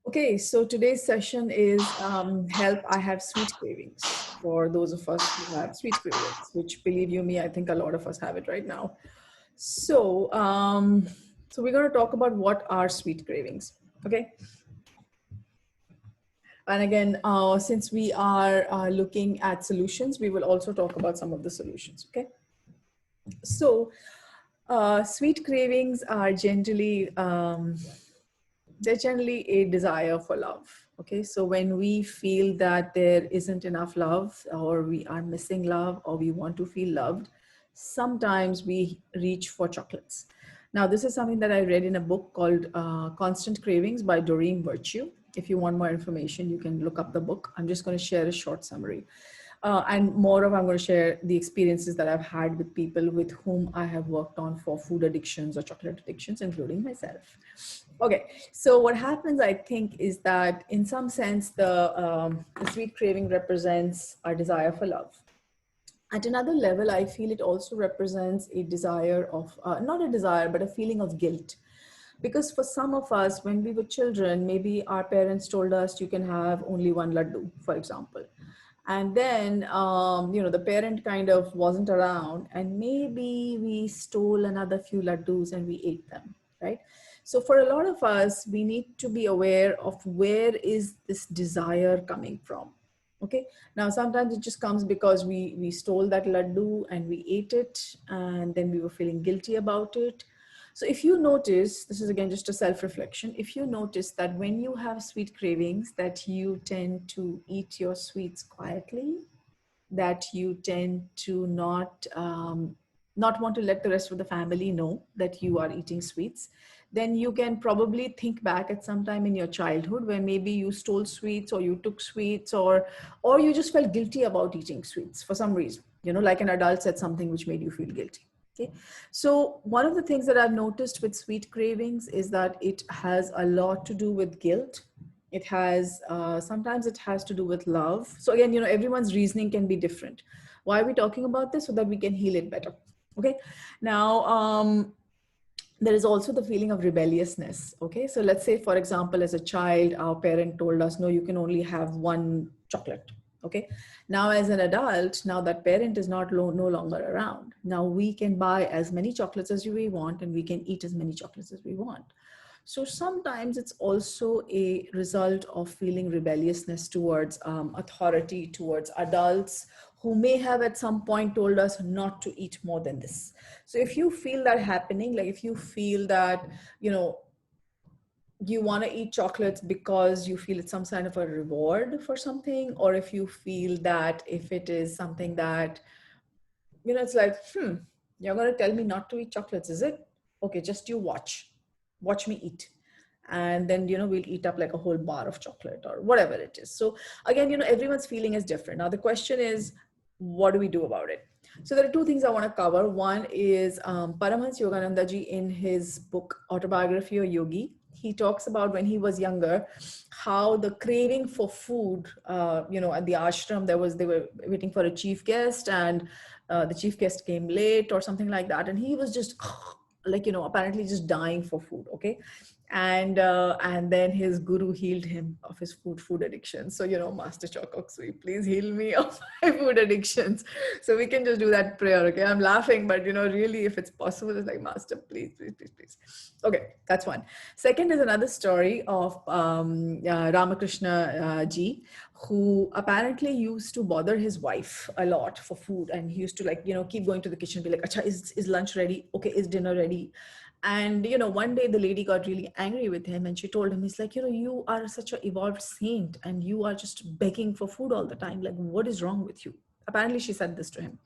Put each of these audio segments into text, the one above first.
Okay, so today's session is Help, I Have Sweet Cravings, for those of us who have sweet cravings, which, believe you me, I think a lot of us have it right now. So, so we're going to talk about what are sweet cravings, okay? And again, since we are looking at solutions, we will also talk about some of the solutions, okay? So, sweet cravings are they're generally a desire for love. Okay, so when we feel that there isn't enough love, or we are missing love, or we want to feel loved, sometimes we reach for chocolates. Now, this is something that I read in a book called Constant Cravings by Doreen Virtue. If you want more information, you can look up the book. I'm just going to share a short summary. And more of, I'm going to share the experiences that I've had with people with whom I have worked on for food addictions or chocolate addictions, including myself. Okay, so what happens, I think, is that in some sense, the sweet craving represents our desire for love. At another level, I feel it also represents a desire of, not a desire, but a feeling of guilt. Because for some of us, when we were children, maybe our parents told us you can have only one laddu, for example. And then, the parent kind of wasn't around, and maybe we stole another few laddus and we ate them, right? So for a lot of us, we need to be aware of where is this desire coming from. Okay. Now, sometimes it just comes because we stole that laddu and we ate it, and then we were feeling guilty about it. So if you notice, this is again just a self-reflection, if you notice that when you have sweet cravings, that you tend to eat your sweets quietly, that you tend to not want to let the rest of the family know that you are eating sweets, then you can probably think back at some time in your childhood where maybe you stole sweets, or you took sweets, or you just felt guilty about eating sweets for some reason, like an adult said something which made you feel guilty. Okay, so one of the things that I've noticed with sweet cravings is that it has a lot to do with guilt. It has, sometimes it has to do with love. So again, everyone's reasoning can be different. Why are we talking about this? So that we can heal it better. Okay, now, there is also the feeling of rebelliousness. Okay, so let's say, for example, as a child, our parent told us, no, you can only have one chocolate. Okay, now as an adult, now that parent is no longer around. Now we can buy as many chocolates as we want, and we can eat as many chocolates as we want. So sometimes it's also a result of feeling rebelliousness towards authority, towards adults who may have at some point told us not to eat more than this. So if you feel that happening, like if you feel that, you want to eat chocolates because you feel it's some kind of a reward for something, or if you feel that if it is something that, it's like, you're going to tell me not to eat chocolates, is it? Okay, just you watch me eat. And then, we'll eat up like a whole bar of chocolate or whatever it is. So again, everyone's feeling is different. Now the question is, what do we do about it? So there are two things I want to cover. One is Paramhamsa Yogananada ji, in his book Autobiography of Yogi, he talks about when he was younger, how the craving for food, at the ashram, they were waiting for a chief guest, and the chief guest came late or something like that. And he was just like, apparently just dying for food. Okay. And then his guru healed him of his food addiction. So, Master Choa Kok Sui, please heal me of my food addictions. So we can just do that prayer. Okay. I'm laughing, but really, if it's possible, it's like, Master, please, please, please, please. Okay. That's one. Second is another story of Ramakrishna ji, who apparently used to bother his wife a lot for food. And he used to keep going to the kitchen and be like, Acha, is lunch ready? Okay. Is dinner ready? And, one day the lady got really angry with him, and she told him, he's like, you are such an evolved saint and you are just begging for food all the time. Like, what is wrong with you? Apparently she said this to him.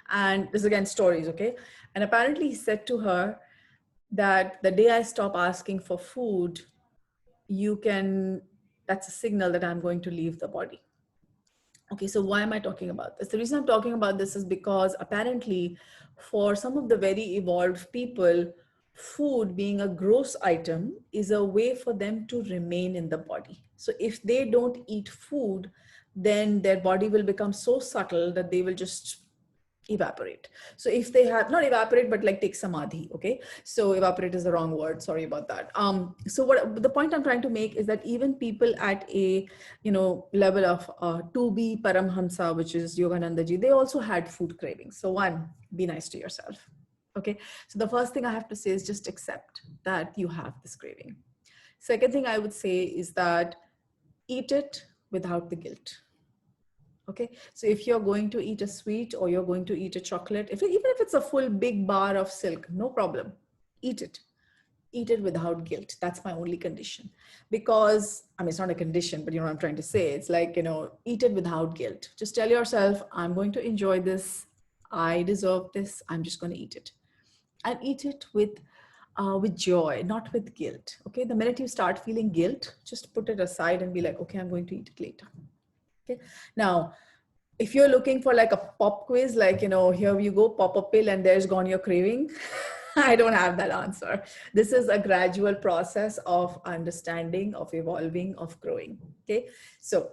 And this is again stories. Okay. And apparently he said to her that the day I stop asking for food, that's a signal that I'm going to leave the body. Okay, so why am I talking about this? The reason I'm talking about this is because apparently for some of the very evolved people, food being a gross item is a way for them to remain in the body. So if they don't eat food, then their body will become so subtle that they will just evaporate. So if they have, not evaporate, but like take samadhi, okay? So evaporate is the wrong word, sorry about that. So what the point I'm trying to make is that even people at a, level of 2B Paramhamsa, which is Yogananda ji, they also had food cravings. So one, be nice to yourself, okay? So the first thing I have to say is just accept that you have this craving. Second thing I would say is that eat it without the guilt. Okay, so if you're going to eat a sweet or you're going to eat a chocolate, even if it's a full big bar of silk, no problem, eat it. Eat it without guilt. That's my only condition. Because, I mean, it's not a condition, but you know what I'm trying to say. It's like, eat it without guilt. Just tell yourself, I'm going to enjoy this. I deserve this. I'm just going to eat it. And eat it with joy, not with guilt. Okay, the minute you start feeling guilt, just put it aside and be like, okay, I'm going to eat it later. Okay. Now, if you're looking for like a pop quiz, like, here you go, pop a pill and there's gone your craving. I don't have that answer. This is a gradual process of understanding, of evolving, of growing. Okay. So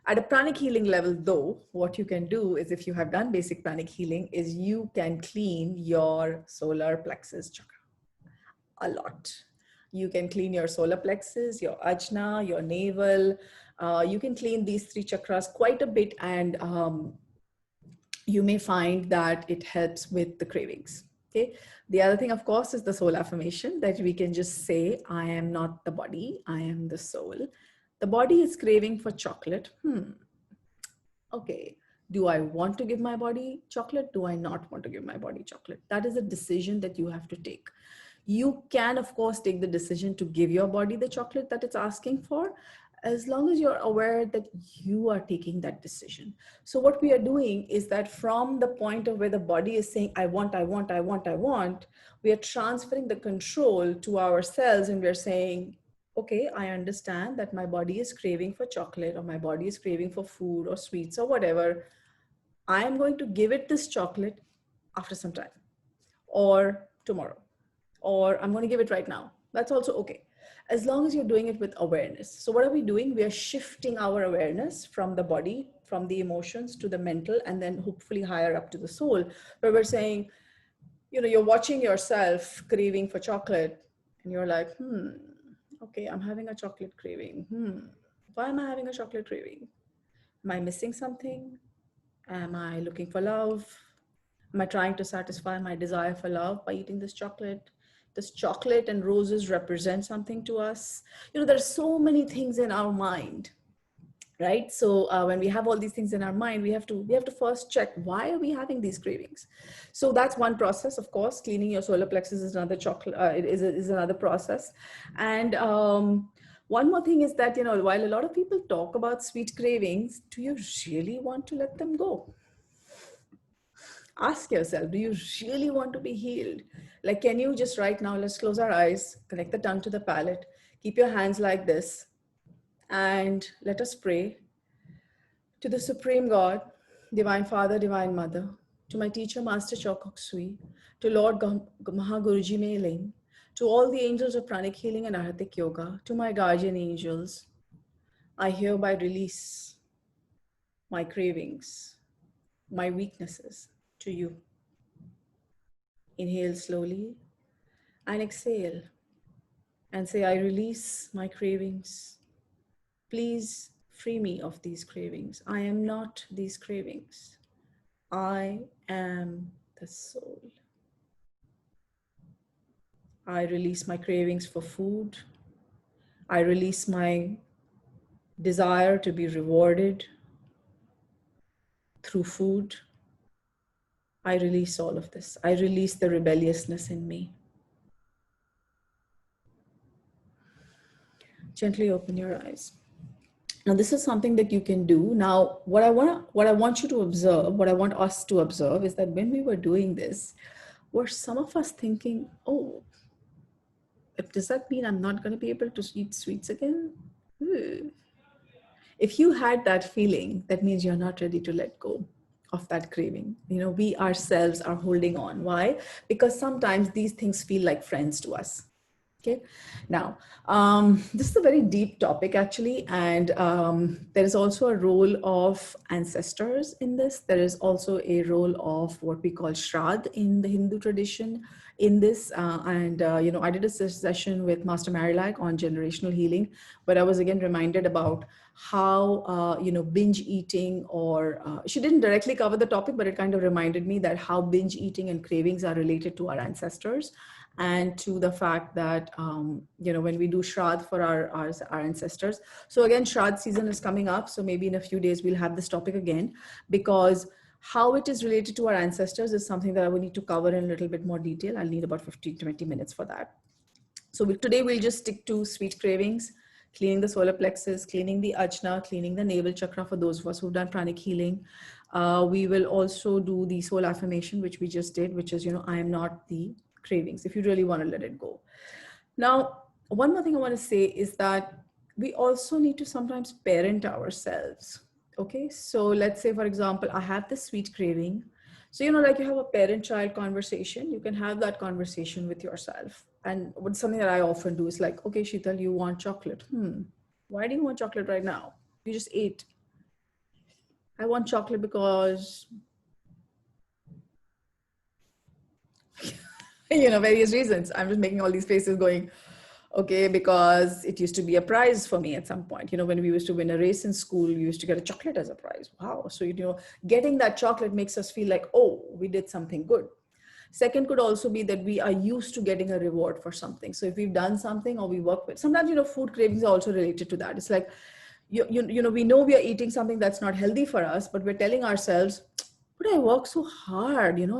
at a pranic healing level though, what you can do is, if you have done basic pranic healing, is you can clean your solar plexus chakra a lot. You can clean your solar plexus, your ajna, your navel. You can clean these three chakras quite a bit, and you may find that it helps with the cravings. Okay. The other thing, of course, is the soul affirmation, that we can just say, I am not the body, I am the soul. The body is craving for chocolate. Okay. Do I want to give my body chocolate? Do I not want to give my body chocolate? That is a decision that you have to take. You can, of course, take the decision to give your body the chocolate that it's asking for, as long as you're aware that you are taking that decision. So what we are doing is that from the point of where the body is saying, I want, I want, I want, I want, we are transferring the control to ourselves, and we're saying, okay, I understand that my body is craving for chocolate, or my body is craving for food or sweets or whatever. I am going to give it this chocolate after some time, or tomorrow, or I'm going to give it right now. That's also okay, as long as you're doing it with awareness. So what are we doing? We are shifting our awareness from the body, from the emotions, to the mental, and then hopefully higher up to the soul, where we're saying, you're watching yourself craving for chocolate, and you're like, okay, I'm having a chocolate craving. Why am I having a chocolate craving? Am I missing something? Am I looking for love? Am I trying to satisfy my desire for love by eating this chocolate? This chocolate and roses represent something to us. There's so many things in our mind, right? So when we have all these things in our mind, we have to first check, why are we having these cravings? So that's one process. Of course, cleaning your solar plexus is another is another process. And one more thing is that, while a lot of people talk about sweet cravings, do you really want to let them go? Ask yourself, do you really want to be healed? Like, can you just right now, let's close our eyes, connect the tongue to the palate, keep your hands like this, and let us pray to the Supreme God, Divine Father, Divine Mother, to my teacher, Master Choa Kok Sui, to Lord Mahaguruji Mei Ling, to all the angels of Pranic Healing and Arhatic Yoga, to my guardian angels, I hereby release my cravings, my weaknesses to you. Inhale slowly and exhale and say, I release my cravings. Please free me of these cravings. I am not these cravings. I am the soul. I release my cravings for food. I release my desire to be rewarded through food. I release all of this. I release the rebelliousness in me. Gently open your eyes. Now, this is something that you can do. Now, what I want you to observe, what I want us to observe, is that when we were doing this, were some of us thinking, oh, does that mean I'm not going to be able to eat sweets again? If you had that feeling, that means you're not ready to let go of that craving. We ourselves are holding on. Why? Because sometimes these things feel like friends to us. Okay. Now, this is a very deep topic actually, and there is also a role of ancestors in this. There is also a role of what we call Shraddh in the Hindu tradition in this. I did a session with Master Marilak on generational healing, but I was again reminded about how, binge eating, or she didn't directly cover the topic, but it kind of reminded me that how binge eating and cravings are related to our ancestors, and to the fact that when we do Shraddh for our ancestors. So again, Shraddh season is coming up, so maybe in a few days we'll have this topic again, because how it is related to our ancestors is something that I will need to cover in a little bit more detail. I'll need about 15-20 minutes for that. So today we'll just stick to sweet cravings, cleaning the solar plexus, cleaning the ajna, cleaning the navel chakra for those of us who've done pranic healing. We will also do the soul affirmation, which we just did, which is, I am not the cravings, if you really want to let it go. Now, one more thing I want to say is that we also need to sometimes parent ourselves. Okay, so let's say, for example, I have this sweet craving. So, like you have a parent-child conversation, you can have that conversation with yourself. And what's something that I often do is like, okay, Sheetal, you want chocolate. Why do you want chocolate right now? You just ate. I want chocolate because, various reasons. I'm just making all these faces going, okay, because it used to be a prize for me at some point. When we used to win a race in school, we used to get a chocolate as a prize. Wow. So, getting that chocolate makes us feel like, oh, we did something good. Second could also be that we are used to getting a reward for something. So if we've done something or we work with, sometimes, food cravings are also related to that. It's like, we know we are eating something that's not healthy for us, but we're telling ourselves, but I work so hard, and I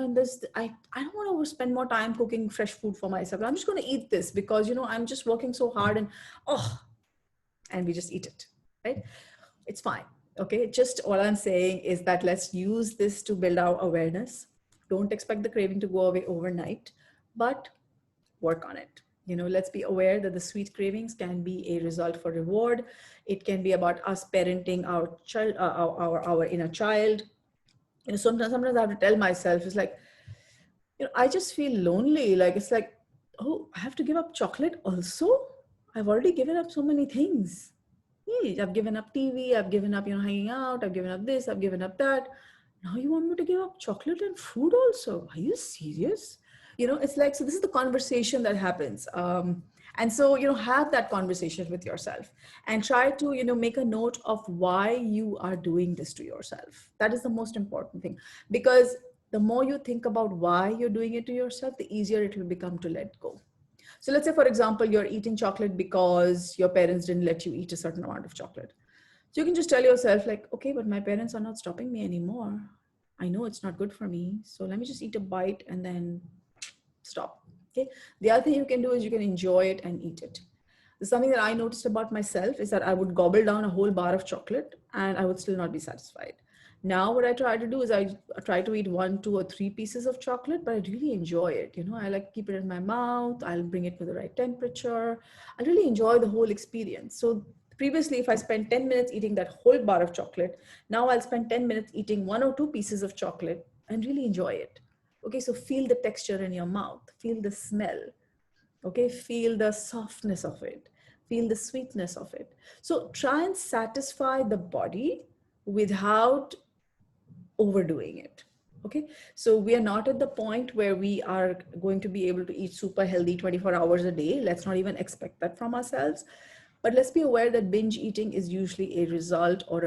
don't want to spend more time cooking fresh food for myself. I'm just going to eat this because, I'm just working so hard, and we just eat it, right? It's fine. Okay. Just all I'm saying is that let's use this to build our awareness. Don't expect the craving to go away overnight, but work on it. Let's be aware that the sweet cravings can be a result for reward. It can be about us parenting our child, our inner child. Sometimes I have to tell myself, it's like, I just feel lonely. Like, it's like, oh, I have to give up chocolate also? I've already given up so many things. Yeah, I've given up TV, I've given up, hanging out, I've given up this, I've given up that. Now you want me to give up chocolate and food also? Are you serious? It's like, so this is the conversation that happens. And so, have that conversation with yourself and try to, make a note of why you are doing this to yourself. That is the most important thing, because the more you think about why you're doing it to yourself, the easier it will become to let go. So let's say, for example, you're eating chocolate because your parents didn't let you eat a certain amount of chocolate. So you can just tell yourself like, okay, but my parents are not stopping me anymore. I know it's not good for me. So let me just eat a bite and then stop. Okay. The other thing you can do is you can enjoy it and eat it. Something that I noticed about myself is that I would gobble down a whole bar of chocolate and I would still not be satisfied. Now what I try to do is I try to eat 1, 2, or 3 pieces of chocolate, but I really enjoy it. I like keep it in my mouth. I'll bring it to the right temperature. I really enjoy the whole experience. So previously, if I spent 10 minutes eating that whole bar of chocolate, now I'll spend 10 minutes eating 1 or 2 pieces of chocolate and really enjoy it. Okay, so feel the texture in your mouth, feel the smell. Okay, feel the softness of it, feel the sweetness of it. So try and satisfy the body without overdoing it. Okay, so we are not at the point where we are going to be able to eat super healthy 24 hours a day. Let's not even expect that from ourselves. But let's be aware that binge eating is usually a result or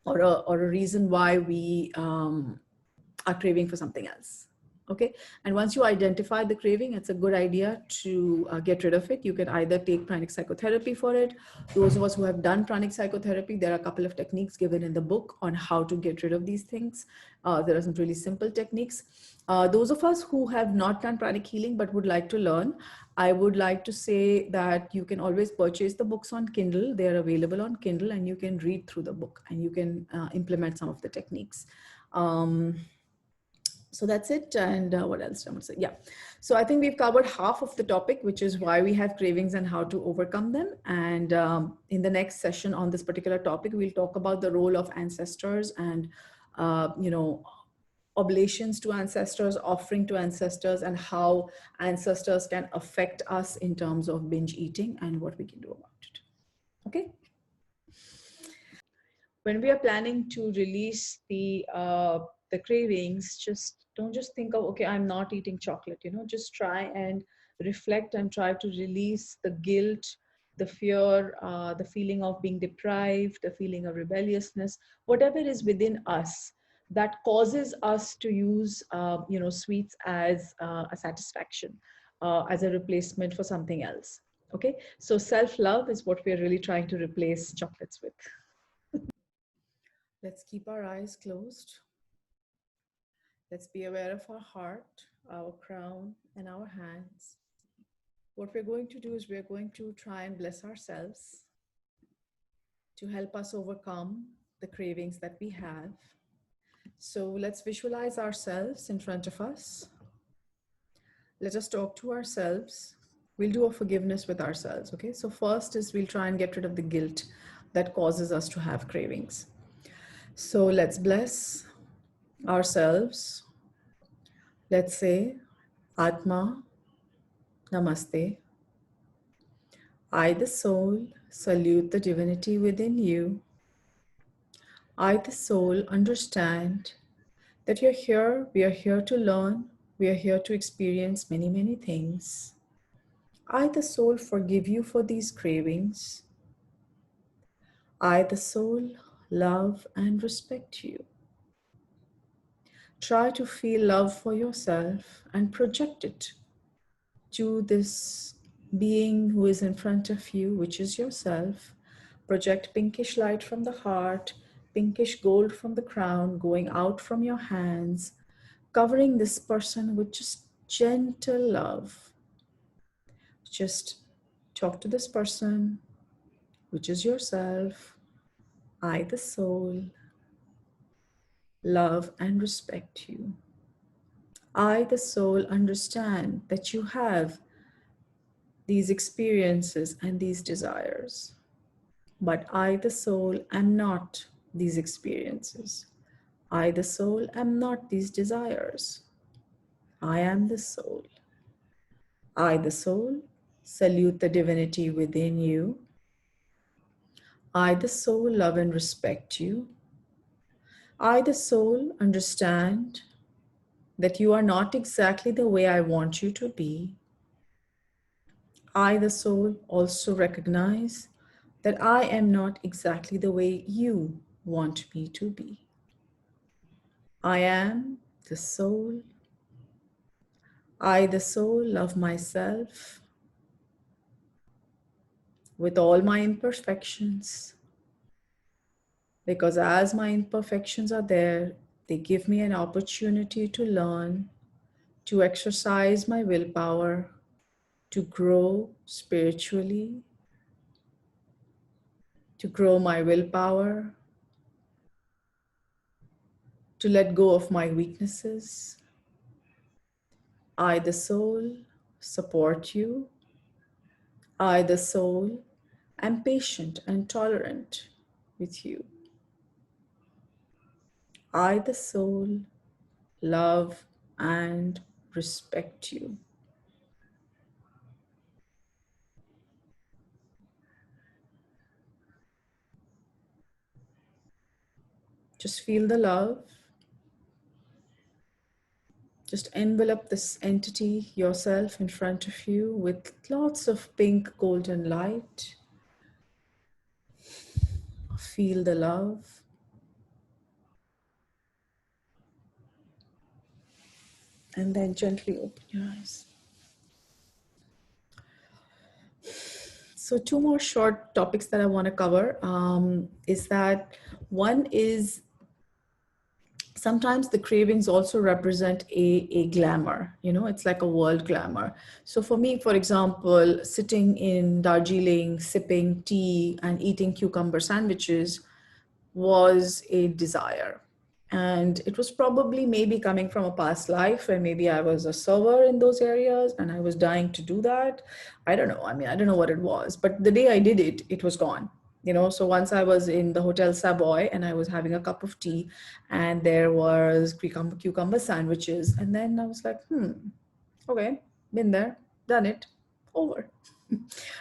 a reason why we are craving for something else. Okay. And once you identify the craving, it's a good idea to get rid of it. You can either take pranic psychotherapy for it. Those of us who have done pranic psychotherapy, there are a couple of techniques given in the book on how to get rid of these things. There are some really simple techniques. Those of us who have not done pranic healing but would like to learn, I would like to say that you can always purchase the books on Kindle. They are available on Kindle and you can read through the book and you can implement some of the techniques. So that's it. And what else I would say? Yeah. So I think we've covered half of the topic, which is why we have cravings and how to overcome them. And in the next session on this particular topic, we'll talk about the role of ancestors and, oblations to ancestors, offering to ancestors, and how ancestors can affect us in terms of binge eating and what we can do about it. Okay. When we are planning to release the cravings, just don't just think of, okay, I'm not eating chocolate, just try and reflect and try to release the guilt, the fear, the feeling of being deprived, the feeling of rebelliousness, whatever is within us that causes us to use sweets as a satisfaction, as a replacement for something else. Okay, so self-love is what we're really trying to replace chocolates with. Let's keep our eyes closed. Let's be aware of our heart, our crown, and our hands. What we're going to do is we're going to try and bless ourselves to help us overcome the cravings that we have. So let's visualize ourselves in front of us. Let us talk to ourselves. We'll do a forgiveness with ourselves, okay? So first is we'll try and get rid of the guilt that causes us to have cravings. So let's bless ourselves. Let's say, Atma, Namaste. I, the soul, salute the divinity within you. I, the soul, understand that you're here, we are here to learn, we are here to experience many, many things. I, the soul, forgive you for these cravings. I, the soul, love and respect you. Try to feel love for yourself and project it to this being who is in front of you, which is yourself. Project pinkish light from the heart, pinkish gold from the crown, going out from your hands, covering this person with just gentle love. Just talk to this person, which is yourself. I, the soul, love and respect you. I, the soul, understand that you have these experiences and these desires. But I, the soul, am not these experiences. I, the soul, am not these desires. I am the soul. I, the soul, salute the divinity within you. I, the soul, love and respect you. I, the soul, understand that you are not exactly the way I want you to be. I, the soul, also recognize that I am not exactly the way you want me to be. I am the soul. I, the soul, love myself with all my imperfections, because as my imperfections are there, they give me an opportunity to learn, to exercise my willpower, to grow spiritually, to grow my willpower, to let go of my weaknesses. I, the soul, support you. I, the soul, am patient and tolerant with you. I, the soul, love and respect you. Just feel the love. Just envelop this entity, yourself, in front of you with lots of pink golden light. Feel the love. And then gently open your eyes. So 2 more short topics that I want to cover is that one is sometimes the cravings also represent a glamour, it's like a world glamour. So for me, for example, sitting in Darjeeling, sipping tea and eating cucumber sandwiches was a desire. And it was probably maybe coming from a past life where maybe I was a server in those areas and I was dying to do that. I don't know. I don't know what it was, but the day I did it, it was gone. You know, so once I was in the Hotel Savoy and I was having a cup of tea and there was cucumber sandwiches. And then I was like, okay, been there, done it, over.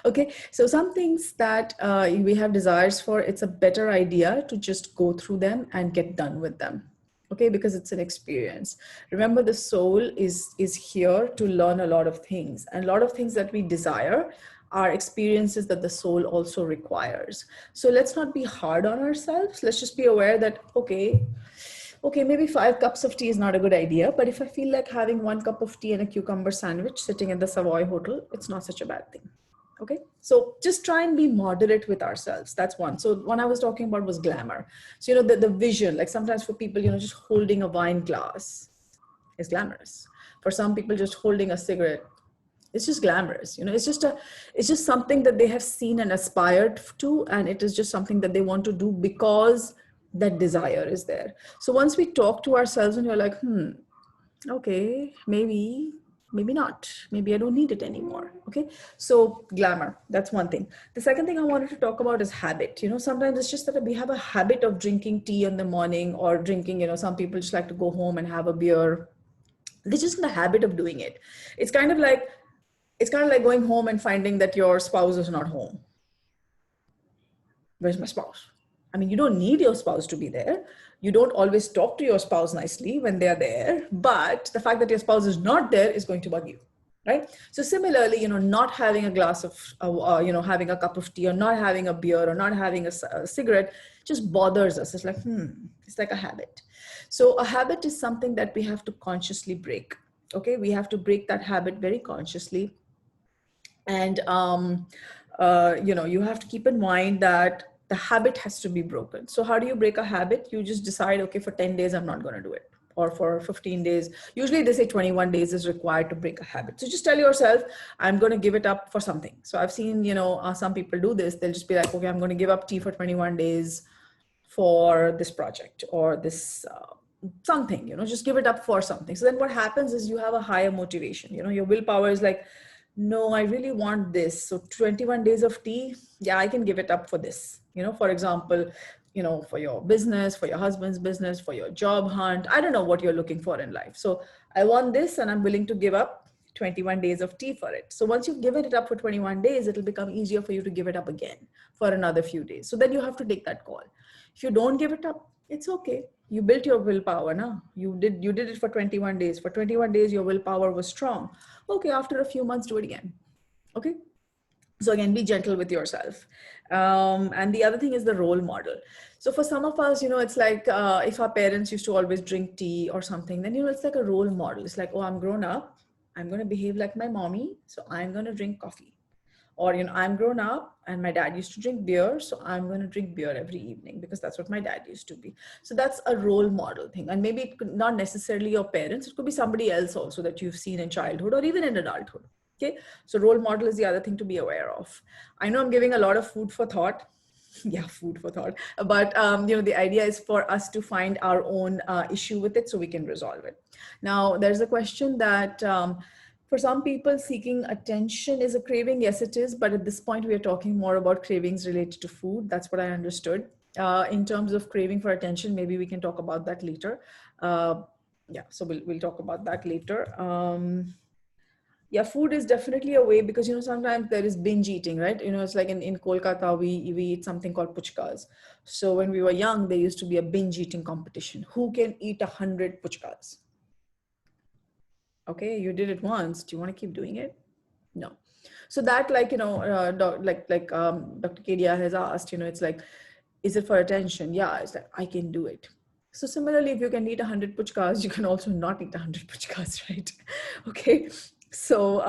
Okay, so some things that we have desires for, it's a better idea to just go through them and get done with them. Okay, because it's an experience. Remember, the soul is here to learn a lot of things, and a lot of things that we desire are experiences that the soul also requires. So let's not be hard on ourselves. Let's just be aware that, okay, maybe 5 cups of tea is not a good idea, but if I feel like having 1 cup of tea and a cucumber sandwich sitting in the Savoy Hotel, it's not such a bad thing. Okay, so just try and be moderate with ourselves. That's one. So one I was talking about was glamour. So, you know, the vision, like sometimes for people, you know, just holding a wine glass is glamorous. For some people, just holding a cigarette, it's just glamorous. You know, it's just something that they have seen and aspired to, and it is just something that they want to do because that desire is there. So once we talk to ourselves and you're like, okay, maybe not, maybe I don't need it anymore. Okay, so glamour, that's one thing. The second thing I wanted to talk about is habit. You know, sometimes it's just that we have a habit of drinking tea in the morning, or drinking, you know, some people just like to go home and have a beer. They're just in the habit of doing it. It's kind of like going home and finding that your spouse is not home. Where's my spouse? I mean, you don't need your spouse to be there. You don't always talk to your spouse nicely when they're there, but the fact that your spouse is not there is going to bug you, right? So similarly, you know, not having a glass of, you know, having a cup of tea, or not having a beer, or not having a cigarette just bothers us. It's like, it's like a habit. So a habit is something that we have to consciously break. Okay, we have to break that habit very consciously. And, you know, you have to keep in mind that the habit has to be broken. So how do you break a habit? You just decide, okay, for 10 days, I'm not going to do it. Or for 15 days. Usually they say 21 days is required to break a habit. So just tell yourself, I'm going to give it up for something. So I've seen, you know, some people do this. They'll just be like, okay, I'm going to give up tea for 21 days for this project, or this something, you know, just give it up for something. So then what happens is you have a higher motivation. You know, your willpower is like, no, I really want this. So 21 days of tea, yeah, I can give it up for this. You know, for example, you know, for your business, for your husband's business, for your job hunt, I don't know what you're looking for in life. So I want this, and I'm willing to give up 21 days of tea for it. So once you've given it up for 21 days, it'll become easier for you to give it up again for another few days. So then you have to take that call. If you don't give it up, it's okay. You built your willpower now. You did it for 21 days. For 21 days, your willpower was strong. Okay, after a few months, do it again. Okay. So again, be gentle with yourself. And the other thing is the role model. So for some of us, you know, it's like if our parents used to always drink tea or something, then, you know, it's like a role model. It's like, oh, I'm grown up. I'm going to behave like my mommy. So I'm going to drink coffee. Or, you know, I'm grown up and my dad used to drink beer, so I'm going to drink beer every evening because that's what my dad used to be. So that's a role model thing. And maybe it could not necessarily your parents, it could be somebody else also that you've seen in childhood or even in adulthood. Okay, so role model is the other thing to be aware of. I know I'm giving a lot of food for thought. Yeah, food for thought. But, you know, the idea is for us to find our own issue with it so we can resolve it. Now, there's a question that, for some people, seeking attention is a craving. Yes, it is. But at this point, we are talking more about cravings related to food. That's what I understood. In terms of craving for attention, maybe we can talk about that later. Yeah, so we'll talk about that later. Yeah, food is definitely a way, because, you know, sometimes there is binge eating, right? You know, it's like in Kolkata, we eat something called puchkas. So when we were young, there used to be a binge eating competition. Who can eat 100 puchkas? Okay, you did it once. Do you want to keep doing it? No. So that, like, you know, Dr. Kedia has asked, you know, it's like, is it for attention? Yeah, it's like, I can do it. So similarly, if you can eat 100 puchkas, you can also not eat 100 puchkas, right? Okay. So,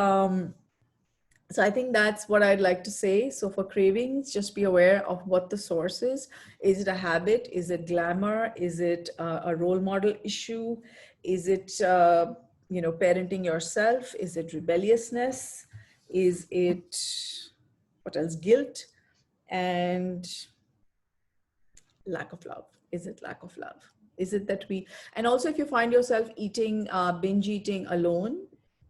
so I think that's what I'd like to say. So for cravings, just be aware of what the source is. Is it a habit? Is it glamour? Is it a role model issue? Is it, you know, parenting yourself? Is it rebelliousness? Is it, what else? Guilt and lack of love. Is it lack of love? Is it that we, and also if you find yourself eating, binge eating alone,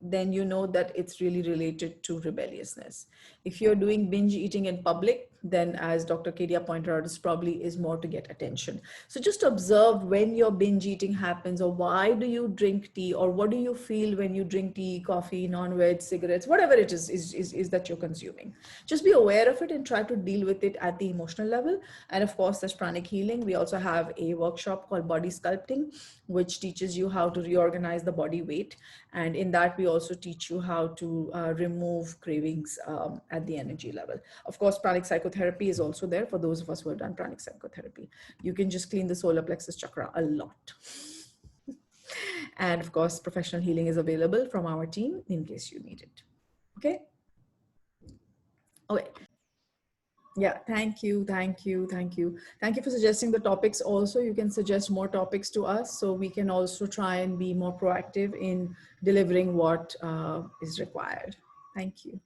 then you know that it's really related to rebelliousness. If you're doing binge eating in public, then as Dr. Kedia pointed out, this probably is more to get attention. So just observe when your binge eating happens, or why do you drink tea, or what do you feel when you drink tea, coffee, non-veg, cigarettes, whatever it is that you're consuming. Just be aware of it and try to deal with it at the emotional level. And of course, there's pranic healing. We also have a workshop called body sculpting, which teaches you how to reorganize the body weight. And in that, we also teach you how to remove cravings at the energy level. Of course, pranic psychotherapy is also there for those of us who have done pranic psychotherapy. You can just clean the solar plexus chakra a lot. And of course, professional healing is available from our team in case you need it. Okay. Okay. Yeah, thank you, thank you, thank you. Thank you for suggesting the topics also. You can suggest more topics to us so we can also try and be more proactive in delivering what is required. Thank you.